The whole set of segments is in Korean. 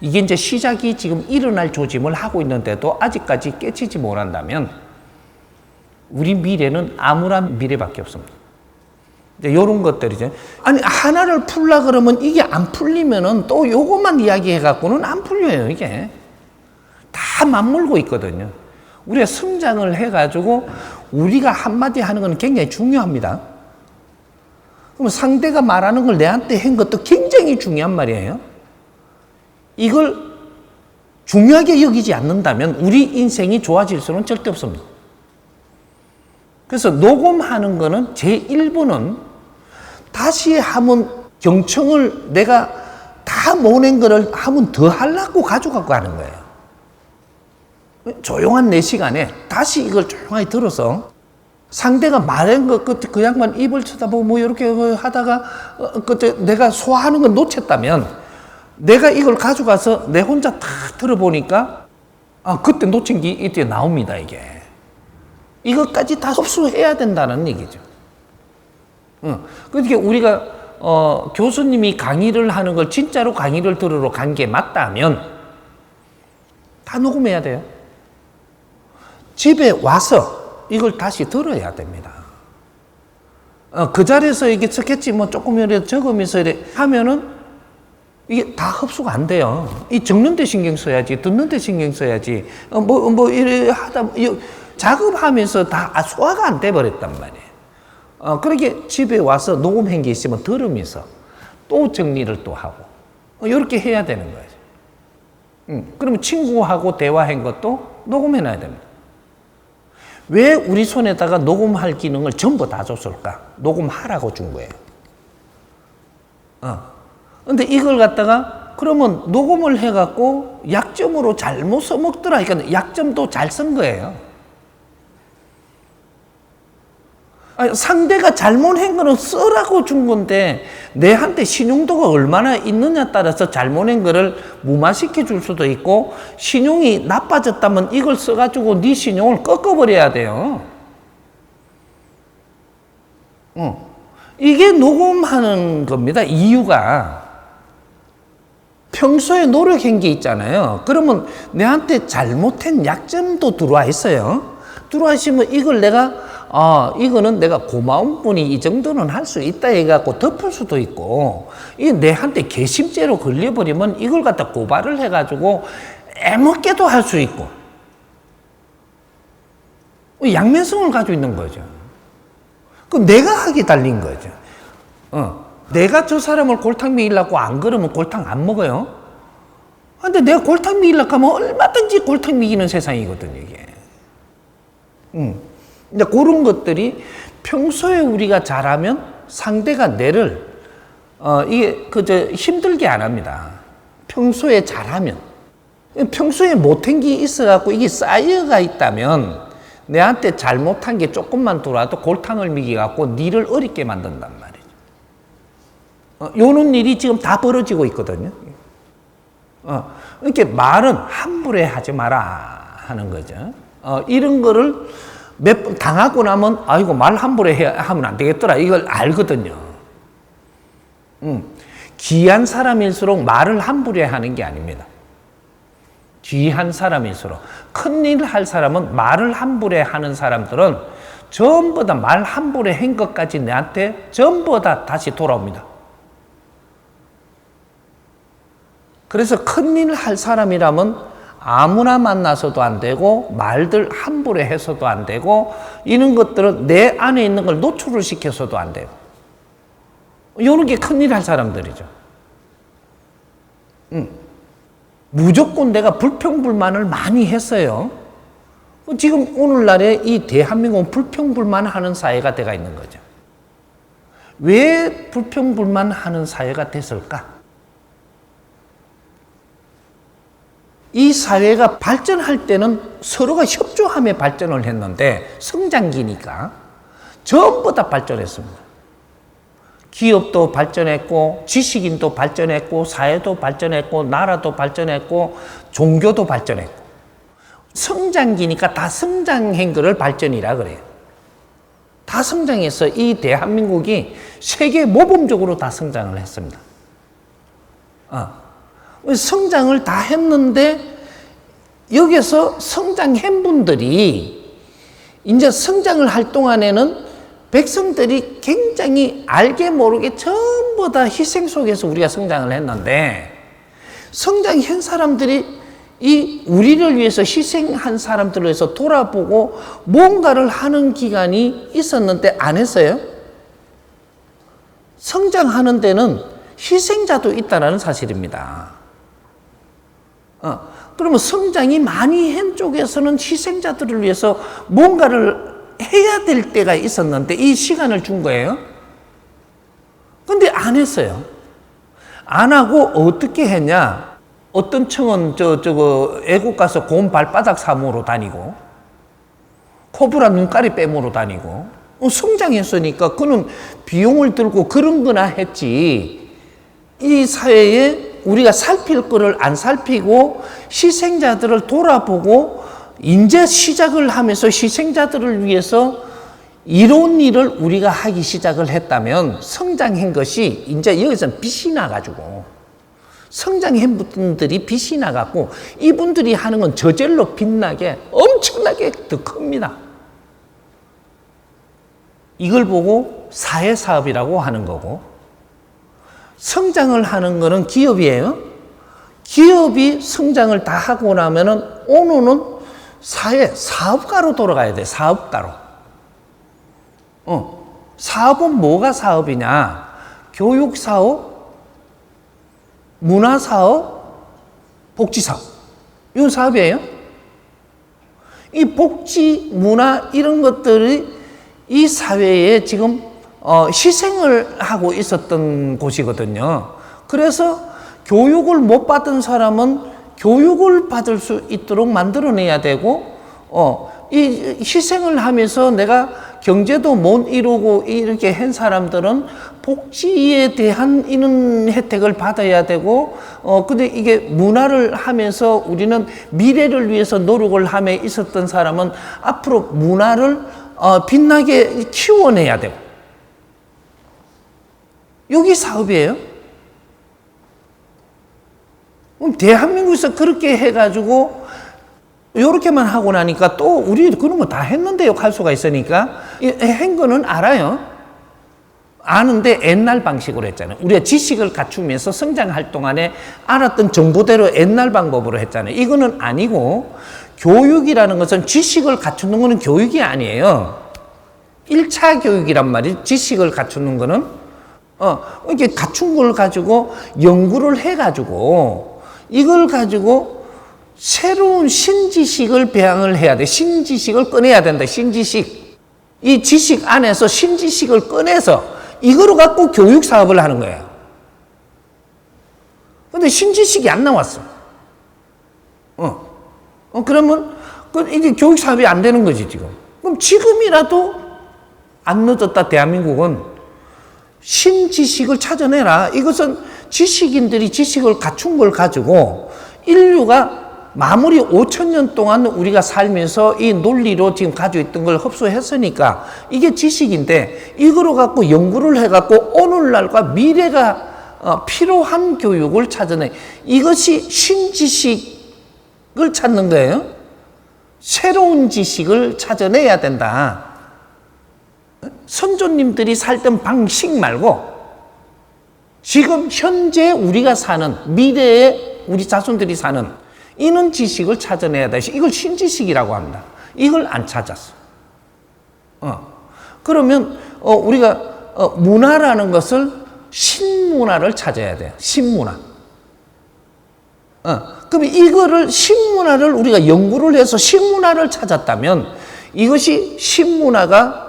이게 이제 시작이 지금 일어날 조짐을 하고 있는데도 아직까지 깨치지 못한다면 우리 미래는 암울한 미래밖에 없습니다. 이제 이런 것들이죠. 아니, 하나를 풀라 그러면 이게 안 풀리면은 또 요것만 이야기해갖고는 안 풀려요, 이게. 다 맞물고 있거든요. 우리가 성장을 해가지고 우리가 한마디 하는 건 굉장히 중요합니다. 그럼 상대가 말하는 걸 내한테 한 것도 굉장히 중요한 말이에요. 이걸 중요하게 여기지 않는다면 우리 인생이 좋아질 수는 절대 없습니다. 그래서 녹음하는 거는 제1부는 다시 한번 경청을 내가 다 모낸 거를 한번 더 하려고 가져가고 하는 거예요. 조용한 내 시간에 다시 이걸 조용하게 들어서 상대가 말한 것, 그 양반 입을 쳐다보고 뭐 이렇게 하다가 그때 내가 소화하는 걸 놓쳤다면 내가 이걸 가져가서 내 혼자 다 들어보니까 그때 놓친 게 이때 나옵니다, 이게. 이것까지 다 흡수해야 된다는 얘기죠. 그러니까 우리가 교수님이 강의를 하는 걸 진짜로 강의를 들으러 간 게 맞다면 다 녹음해야 돼요. 집에 와서 이걸 다시 들어야 됩니다. 그 자리에서 이게 스케치 뭐 조금이라도 적으면서 이렇게 하면은 이게 다 흡수가 안 돼요. 이 적는데 신경 써야지, 듣는데 신경 써야지, 이래 하다, 작업하면서 다 소화가 안 돼버렸단 말이에요. 그렇게 집에 와서 녹음한 게 있으면 들으면서 또 정리를 또 하고, 이렇게 해야 되는 거예요. 그러면 친구하고 대화한 것도 녹음해놔야 됩니다. 왜 우리 손에다가 녹음할 기능을 전부 다 줬을까? 녹음하라고 준 거예요. 근데 이걸 갖다가 그러면 녹음을 해갖고 약점으로 잘못 써먹더라. 그러니까 약점도 잘 쓴 거예요. 아니, 상대가 잘못한 거는 쓰라고 준 건데 내한테 신용도가 얼마나 있느냐에 따라서 잘못한 거를 무마시켜 줄 수도 있고 신용이 나빠졌다면 이걸 써가지고 네 신용을 꺾어버려야 돼요. 이게 녹음하는 겁니다. 이유가 평소에 노력한 게 있잖아요. 그러면 내한테 잘못한 약점도 들어와 있어요. 들어와 있으면 이걸 내가 이거는 내가 고마운 분이 이 정도는 할 수 있다 해갖고 덮을 수도 있고, 이 내한테 괘씸죄로 걸려버리면 이걸 갖다 고발을 해가지고 애먹게도 할 수 있고, 양면성을 가지고 있는 거죠. 그럼 내가 하기 달린 거죠. 내가 저 사람을 골탕 먹이려고 안 그러면 골탕 안 먹어요. 근데 내가 골탕 먹이려고 하면 얼마든지 골탕 먹이는 세상이거든요, 이게. 이제 그런 것들이 평소에 우리가 잘하면 상대가 내를 이게 힘들게 안 합니다. 평소에 잘하면. 평소에 못한 게 있어갖고 이게 쌓여가 있다면 내한테 잘못한 게 조금만 들어와도 골탕을 먹여갖고 니를 어렵게 만든단 말이죠. 요런 일이 지금 다 벌어지고 있거든요. 이렇게 말은 함부로 하지 마라 하는 거죠. 이런 거를 몇 번 당하고 나면 아이고 말 함부로 하면 안 되겠더라 이걸 알거든요. 귀한 사람일수록 말을 함부로 하는 게 아닙니다. 귀한 사람일수록 큰일 할 사람은 말을 함부로 하는 사람들은 전부 다 말 함부로 한 것까지 내한테 전부 다 다시 돌아옵니다. 그래서 큰일 할 사람이라면 아무나 만나서도 안 되고 말들 함부로 해서도 안 되고 이런 것들은 내 안에 있는 걸 노출을 시켜서도 안 되고 이런 게 큰일 할 사람들이죠. 무조건 내가 불평불만을 많이 했어요. 지금 오늘날에 이 대한민국은 불평불만하는 사회가 돼가 있는 거죠. 왜 불평불만하는 사회가 됐을까? 이 사회가 발전할 때는 서로가 협조하며 발전을 했는데 성장기니까 전부 다 발전했습니다. 기업도 발전했고 지식인도 발전했고 사회도 발전했고 나라도 발전했고 종교도 발전했고 성장기니까 다 성장한 거를 발전이라 그래요. 다 성장해서 이 대한민국이 세계 모범적으로 다 성장을 했습니다. 성장을 다 했는데 여기서 성장한 분들이 이제 성장을 할 동안에는 백성들이 굉장히 알게 모르게 전부 다 희생 속에서 우리가 성장을 했는데 성장한 사람들이 이 우리를 위해서 희생한 사람들을 위해서 돌아보고 뭔가를 하는 기간이 있었는데 안 했어요? 성장하는 데는 희생자도 있다는 사실입니다. 그러면 성장이 많이 한 쪽에서는 희생자들을 위해서 뭔가를 해야 될 때가 있었는데 이 시간을 준 거예요. 근데 안 했어요. 안 하고 어떻게 했냐? 어떤 청은 애국 가서 곰 발바닥 사모로 다니고 코브라 눈가리 빼모로 다니고 성장했으니까 그는 비용을 들고 그런 거나 했지. 이 사회에 우리가 살필 거를 안 살피고 희생자들을 돌아보고 이제 시작을 하면서 희생자들을 위해서 이런 일을 우리가 하기 시작을 했다면 성장한 것이 이제 여기서 빛이 나가지고 성장한 분들이 빛이 나갖고 이분들이 하는 건 저절로 빛나게 엄청나게 더 큽니다. 이걸 보고 사회사업이라고 하는 거고 성장을 하는 거는 기업이에요. 기업이 성장을 다 하고 나면은 오늘은 사업가로 돌아가야 돼. 사업가로. 사업은 뭐가 사업이냐? 교육사업, 문화사업, 복지사업. 이건 사업이에요. 이 복지, 문화 이런 것들이 이 사회에 지금 희생을 하고 있었던 곳이거든요. 그래서 교육을 못 받은 사람은 교육을 받을 수 있도록 만들어내야 되고, 이 희생을 하면서 내가 경제도 못 이루고 이렇게 한 사람들은 복지에 대한 이런 혜택을 받아야 되고, 근데 이게 문화를 하면서 우리는 미래를 위해서 노력을 하며 있었던 사람은 앞으로 문화를 빛나게 키워내야 되고, 여기 사업이에요. 그럼 대한민국에서 그렇게 해가지고 이렇게만 하고 나니까 또 우리 그런 거 다 했는데요 할 수가 있으니까 한 거는 알아요. 아는데 옛날 방식으로 했잖아요. 우리가 지식을 갖추면서 성장할 동안에 알았던 정보대로 옛날 방법으로 했잖아요. 이거는 아니고 교육이라는 것은 지식을 갖추는 거는 교육이 아니에요. 1차 교육이란 말이에요. 지식을 갖추는 거는 이렇게 갖춘 걸 가지고 연구를 해가지고 이걸 가지고 새로운 신지식을 배양을 해야 돼. 신지식을 꺼내야 된다. 신지식. 이 지식 안에서 신지식을 꺼내서 이거로 갖고 교육 사업을 하는 거예요. 근데 신지식이 안 나왔어. 그러면 이게 교육 사업이 안 되는 거지, 지금. 그럼 지금이라도 안 늦었다, 대한민국은. 신지식을 찾아내라. 이것은 지식인들이 지식을 갖춘 걸 가지고 인류가 마무리 5,000년 동안 우리가 살면서 이 논리로 지금 가지고 있던 걸 흡수했으니까 이게 지식인데 이거로 갖고 연구를 해갖고 오늘날과 미래가 필요한 교육을 찾아내. 이것이 신지식을 찾는 거예요. 새로운 지식을 찾아내야 된다. 선조님들이 살던 방식 말고 지금 현재 우리가 사는 미래에 우리 자손들이 사는 이런 지식을 찾아내야 돼. 이걸 신지식이라고 합니다. 이걸 안 찾았어. 그러면 우리가 문화라는 것을 신문화를 찾아야 돼요. 신문화. 그럼 이거를 신문화를 우리가 연구를 해서 신문화를 찾았다면 이것이 신문화가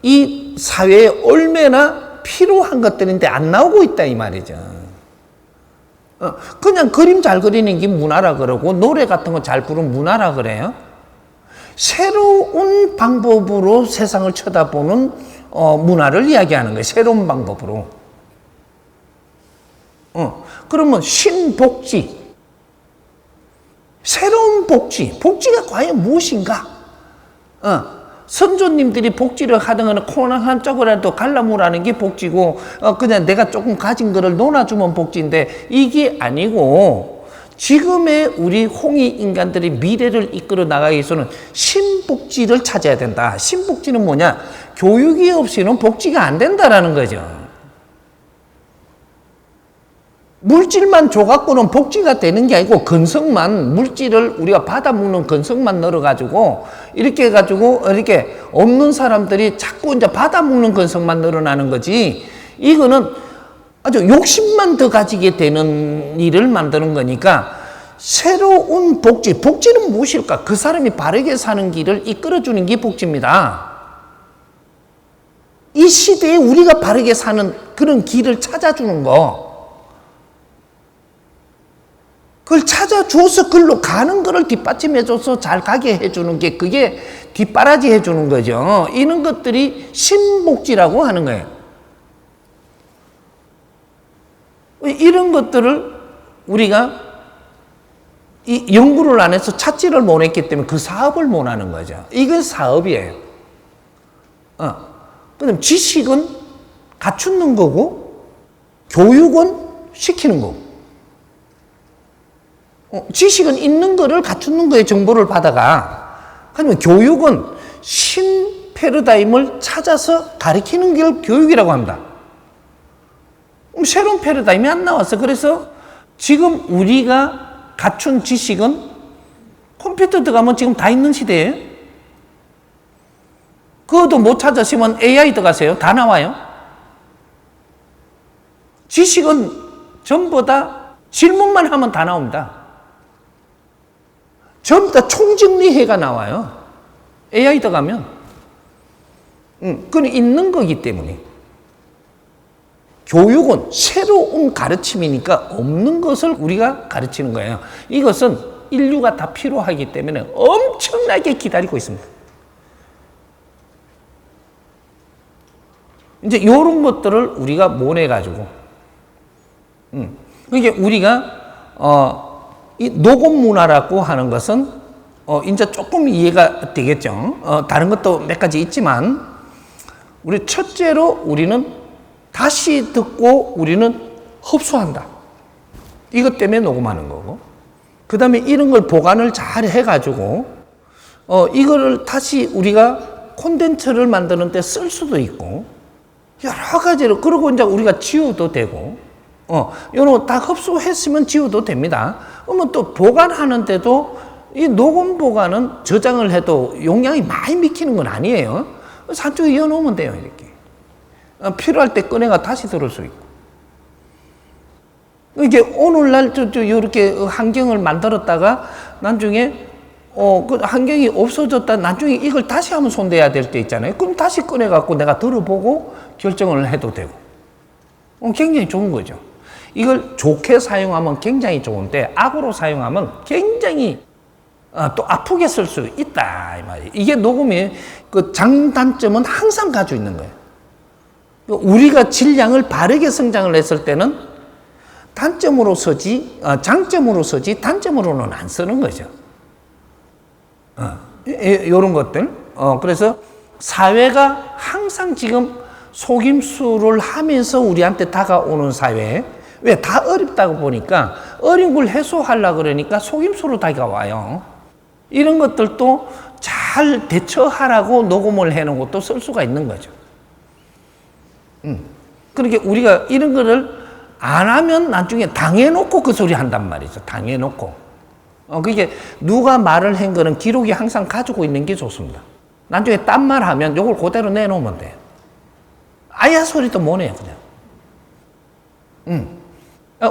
이 사회에 얼마나 필요한 것들인데 안 나오고 있다 이 말이죠. 그냥 그림 잘 그리는 게 문화라 그러고 노래 같은 거 잘 부르면 문화라 그래요. 새로운 방법으로 세상을 쳐다보는 문화를 이야기하는 거예요. 새로운 방법으로. 그러면 신복지. 새로운 복지. 복지가 과연 무엇인가? 선조님들이 복지를 하던 거는 코너 한쪽이라도 갈라무라는 게 복지고, 그냥 내가 조금 가진 거를 놓아주면 복지인데, 이게 아니고, 지금의 우리 홍익 인간들이 미래를 이끌어 나가기 위해서는 신복지를 찾아야 된다. 신복지는 뭐냐? 교육이 없이는 복지가 안 된다라는 거죠. 물질만 줘갖고는 복지가 되는 게 아니고, 근성만, 물질을 우리가 받아먹는 근성만 늘어가지고, 이렇게 해가지고, 이렇게 없는 사람들이 자꾸 이제 받아먹는 근성만 늘어나는 거지, 이거는 아주 욕심만 더 가지게 되는 일을 만드는 거니까, 새로운 복지, 복지는 무엇일까? 그 사람이 바르게 사는 길을 이끌어주는 게 복지입니다. 이 시대에 우리가 바르게 사는 그런 길을 찾아주는 거, 그걸 찾아줘서 글로 가는 거를 뒷받침해줘서 잘 가게 해주는 게, 그게 뒷바라지 해주는 거죠. 이런 것들이 신복지라고 하는 거예요. 이런 것들을 우리가 이 연구를 안 해서 찾지를 못했기 때문에 그 사업을 못 하는 거죠. 이건 사업이에요. 그다음 지식은 갖추는 거고, 교육은 시키는 거고. 지식은 있는 거를 갖추는 거에 정보를 받아가. 하지만 교육은 신 패러다임을 찾아서 가르치는 게 교육이라고 합니다. 새로운 패러다임이 안 나왔어. 그래서 지금 우리가 갖춘 지식은 컴퓨터 들어가면 지금 다 있는 시대예요. 그것도 못 찾으시면 AI 들어가세요. 다 나와요. 지식은 전부 다 질문만 하면 다 나옵니다. 전부 다 총정리해가 나와요. AI 들어가면. 그건 있는 거기 때문에. 교육은 새로운 가르침이니까 없는 것을 우리가 가르치는 거예요. 이것은 인류가 다 필요하기 때문에 엄청나게 기다리고 있습니다. 이제 이런 것들을 우리가 모내가지고, 이게 우리가, 이 녹음 문화라고 하는 것은, 이제 조금 이해가 되겠죠. 다른 것도 몇 가지 있지만, 우리 첫째로 우리는 다시 듣고 우리는 흡수한다. 이것 때문에 녹음하는 거고, 그 다음에 이런 걸 보관을 잘 해가지고, 이거를 다시 우리가 콘텐츠를 만드는 데 쓸 수도 있고, 여러 가지로, 그러고 이제 우리가 지워도 되고, 이런 다 흡수했으면 지워도 됩니다. 그러면 또 보관하는데도 이 녹음 보관은 저장을 해도 용량이 많이 미치는 건 아니에요. 산쪽에 이어놓으면 돼요, 이렇게. 필요할 때 꺼내가 다시 들을 수 있고. 이게 오늘날 이렇게 환경을 만들었다가 나중에 그 환경이 없어졌다, 나중에 이걸 다시 한번 손대야 될 때 있잖아요. 그럼 다시 꺼내갖고 내가 들어보고 결정을 해도 되고. 굉장히 좋은 거죠. 이걸 좋게 사용하면 굉장히 좋은데, 악으로 사용하면 굉장히 또 아프게 쓸 수 있다, 이 말이에요. 이게 녹음의 그 장단점은 항상 가지고 있는 거예요. 우리가 질량을 바르게 성장을 했을 때는 단점으로 쓰지, 장점으로 쓰지, 단점으로는 안 쓰는 거죠. 이런 것들. 그래서 사회가 항상 지금 속임수를 하면서 우리한테 다가오는 사회. 왜? 다 어렵다고 보니까 어려운 걸 해소하려고 그러니까 속임수로 다가와요. 이런 것들도 잘 대처하라고 녹음을 해놓은 것도 쓸 수가 있는 거죠. 그러니까 우리가 이런 거를 안 하면 나중에 당해놓고 그 소리 한단 말이죠. 당해놓고. 그게 누가 말을 한 거는 기록이 항상 가지고 있는 게 좋습니다. 나중에 딴 말 하면 요걸 그대로 내놓으면 돼요. 아야 소리도 못 해요, 그냥.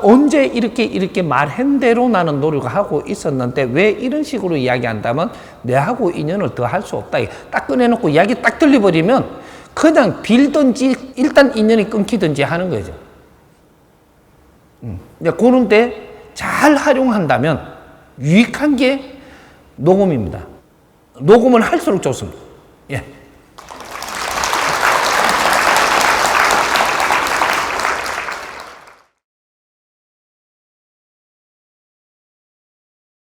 언제 이렇게 말한 대로 나는 노력을 하고 있었는데 왜 이런 식으로 이야기한다면 내하고 인연을 더 할 수 없다. 딱 꺼내놓고 이야기 딱 들려버리면 그냥 빌든지 일단 인연이 끊기든지 하는 거죠. 그런데 잘 활용한다면 유익한 게 녹음입니다. 녹음을 할수록 좋습니다. 예.